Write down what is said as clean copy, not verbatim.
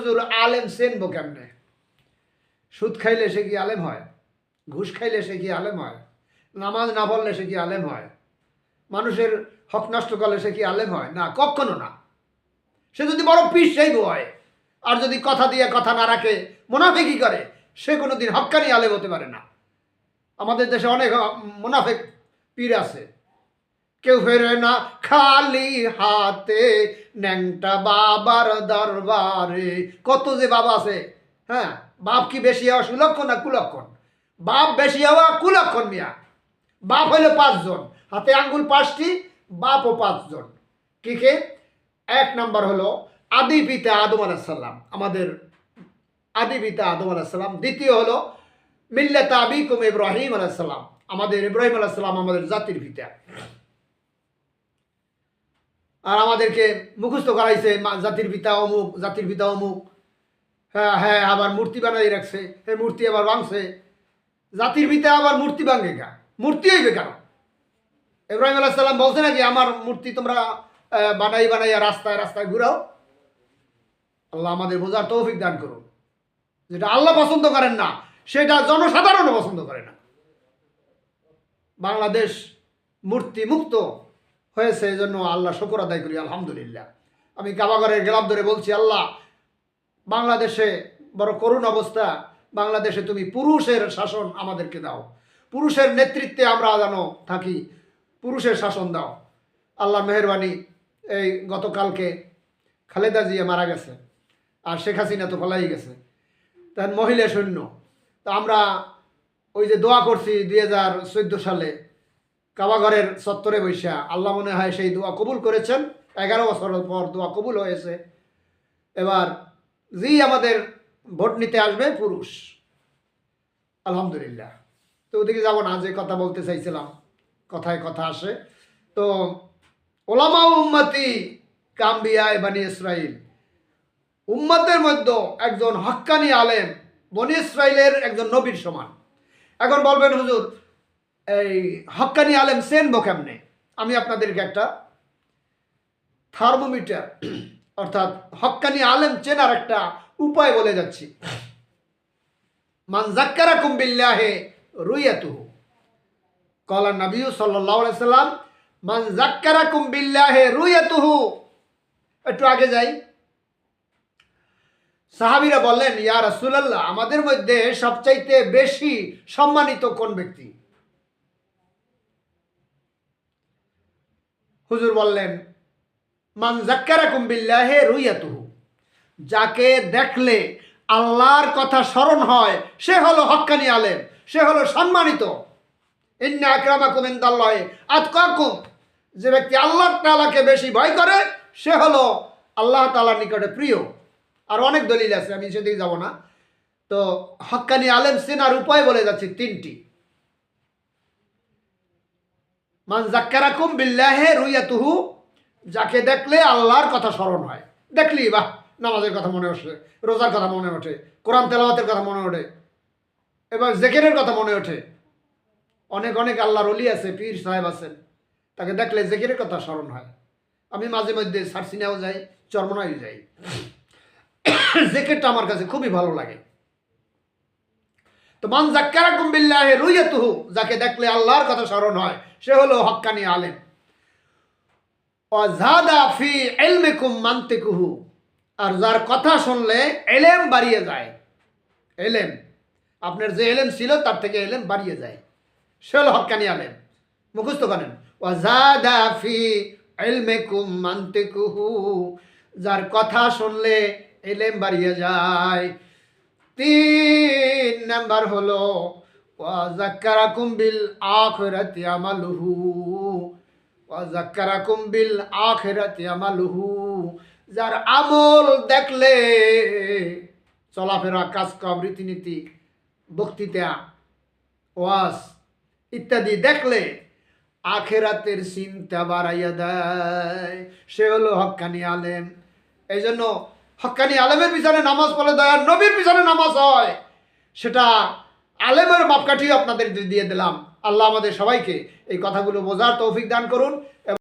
হুজুর আলেম চেনবো কেমনে? সুদ খাইলে সে কি আলেম হয়? ঘুষ খাইলে সে কি আলেম হয়? নামাজ না পড়লে সে কি আলেম হয়? মানুষের হক নষ্ট করলে সে কি আলেম হয়? না, কখনো না। সে যদি বড় পীর সাহেব হয় আর যদি কথা দিয়ে কথা না রাখে, মুনাফিকি করে, সে কোনোদিন হক্কানি আলেম হতে পারে না। আমাদের দেশে অনেক মুনাফিক পীর আছে। কেউ ফেরে না খালি হাতে, ন্যাংটা বাবার দরবারে। কত যে বাবা আছে। হ্যাঁ, বাপ কি বেশি হওয়া সুলক্ষণ না কুলক্ষণ? বাপ বেশি হওয়া কুলক্ষণ মিয়া। বাপ হইল 5 জন, হাতে আঙ্গুল 5টি, বাপও 5 জন। কি কে? 1 নাম্বার হলো আদি পিতা আদম আলাইহিস সালাম, আমাদের আদি পিতা আদম আলাইহিস সালাম। দ্বিতীয় হলো মিল্লাত আবিকুম ইব্রাহিম আলাইহিস সালাম, আমাদের ইব্রাহিম আলাইহিস সালাম আমাদের জাতির পিতা। আর আমাদেরকে মুখস্থ করাইছে জাতির পিতা অমুক, জাতির পিতা অমুক। হ্যাঁ হ্যাঁ, আবার মূর্তি বানাই রাখছে, এই মূর্তি আবার ভাঙছে। জাতির পিতা আবার মূর্তি ভাঙে কেন? মূর্তি হইবে কেন? ইব্রাহিম আলাইহিস সালাম বলছে নাকি আমার মূর্তি তোমরা বানাই বানাইয়া রাস্তায় রাস্তায় ঘুরাও? আল্লাহ আমাদের বোঝার তৌফিক দান করুন। যেটা আল্লাহ পছন্দ করেন না, সেটা জনসাধারণও পছন্দ করে না। বাংলাদেশ মূর্তি মুক্ত হয়েছে, এই জন্য আল্লাহ শুকর আদায় করি, আলহামদুলিল্লাহ। আমি কাবাগরের গেলাপ ধরে বলছি, আল্লাহ বাংলাদেশে বড় করুণ অবস্থা, বাংলাদেশে তুমি পুরুষের শাসন আমাদেরকে দাও, পুরুষের নেতৃত্বে আমরা যেন থাকি, পুরুষের শাসন দাও। আল্লাহ মেহেরবানি। এই গতকালকে খালেদা জিয়া মারা গেছে, আর শেখ হাসিনা তো পলাই গেছে, তার মহিলা সৈন্য। তো আমরা ওই যে দোয়া করছি 2014 সালে কাবাঘরের চত্বরে বৈশা, আল্লাহ মনে হয় সেই দোয়া কবুল করেছেন। 11 বছর পর দোয়া কবুল হয়েছে। এবার জি আমাদের ভোট নিতে আসবে পুরুষ, আলহামদুলিল্লাহ। তো ওদিকে যাব না, যে কথা বলতে চাইছিলাম, কথায় কথা আসে। তো ওলামা উম্মতি কাম্বিয়ায় বানি ইসরাইল, উম্মতের মধ্যে একজন হক্কানি আলেম বনি ইসরাইলের একজন নবীর সমান। এখন বলবেন হুজুর এই হক্কানি আলেম চেনবো কেমনে? আমি আপনাদেরকে একটা থার্মোমিটার অর্থাৎ হক্কানি আলেম চেনার একটা উপায় বলে যাচ্ছি। মান যাক্কারাকুম বিল্লাহি রুয়াতুহু, ক্বালা নবী সাল্লাল্লাহু আলাইহি সাল্লাম, মান যাক্কারাকুম বিল্লাহি রুয়াতুহু। একটু আগে যাই। সাহাবীরা বললেন, ইয়া রাসূলুল্লাহ, আমাদের মধ্যে সবচাইতে বেশি সম্মানিত কোন ব্যক্তি? হুজুর বললেন, মান যাক্কারাকুম বিল্লাহি রুয়াতুহু, যাকে দেখলে আল্লাহর কথা স্মরণ হয় সে হলো হক্কানি আলেম, সে হলো সম্মানিত। ইন্না আকরামাকুম ইনদাল্লাহি আতকাকুম, যে ব্যক্তি আল্লাহ তাআলাকে বেশি ভয় করে সে হলো আল্লাহ তাআলার নিকটে প্রিয়। আর অনেক দলিল আছে, আমি সেদিকে যাব না। তো হক্কানি আলেম চেনার উপায় বলে যাচ্ছি 3টি। মান যাক্কারাকুম বিল্লাহি রুয়াতুহু, যাকে দেখলে আল্লাহর কথা স্মরণ হয়। দেখলি বাহ, নামাজের কথা মনে ওঠে, রোজার কথা মনে ওঠে, কোরআন তেলাওয়াতের কথা মনে ওঠে, এবার জিকিরের কথা মনে ওঠে। অনেক অনেক আল্লাহর ওলি আছে, পীর সাহেব আছেন, তাকে দেখলে জিকিরের কথা স্মরণ হয়। আমি মাঝে মধ্যে সারসিনাও যাই, চরমনায় যাই, জিকিরটা আমার কাছে খুবই ভালো লাগে। তো মান যাক্কারাকুম বিল্লাহি রুয়াতুহু, যাকে দেখলে আল্লাহর কথা স্মরণ হয় সে হলো হক্কানি আলেম। ওয়া যাদা ফি ইলমিকুম মানতিকুহু, আর যার কথা শুনলে এলেম বাড়িয়ে যায়। এলেম, আপনার যে এলেম ছিল তার থেকে এলেম বাড়িয়ে যায়, সে হলো হক্কানি আলেম। মুখস্থ করেন, ওয়া যাদা ফি ইলমিকুম মানতিকুহু, যার কথা শুনলে এলেম বাড়িয়ে যায়। 3 নাম্বার হলো ওয়া যাক্কারাকুম বিল আখিরাতি আমালুহু, ওয়া যাক্কারাকুম বিল আখিরাতি আমালুহু, যার আমল দেখলে, চলাফেরা, কাজকাম, রীতিনীতি, বক্তৃতা, ওয়াজ ইত্যাদি দেখলে আখিরাতের চিন্তা বাড়াইয়া দেয়, সে হলো হক্কানি আলেম। এই জন্য হক্কানি আলেমের পিছনে নামাজ পড়লে দয়ার নবীর পিছনে নামাজ হয়। সেটা আলেমের মাপকাঠি আপনাদের দিয়ে দিলাম। আল্লাহ আমাদের সবাইকে এই কথাগুলো বোঝার তৌফিক দান করুন।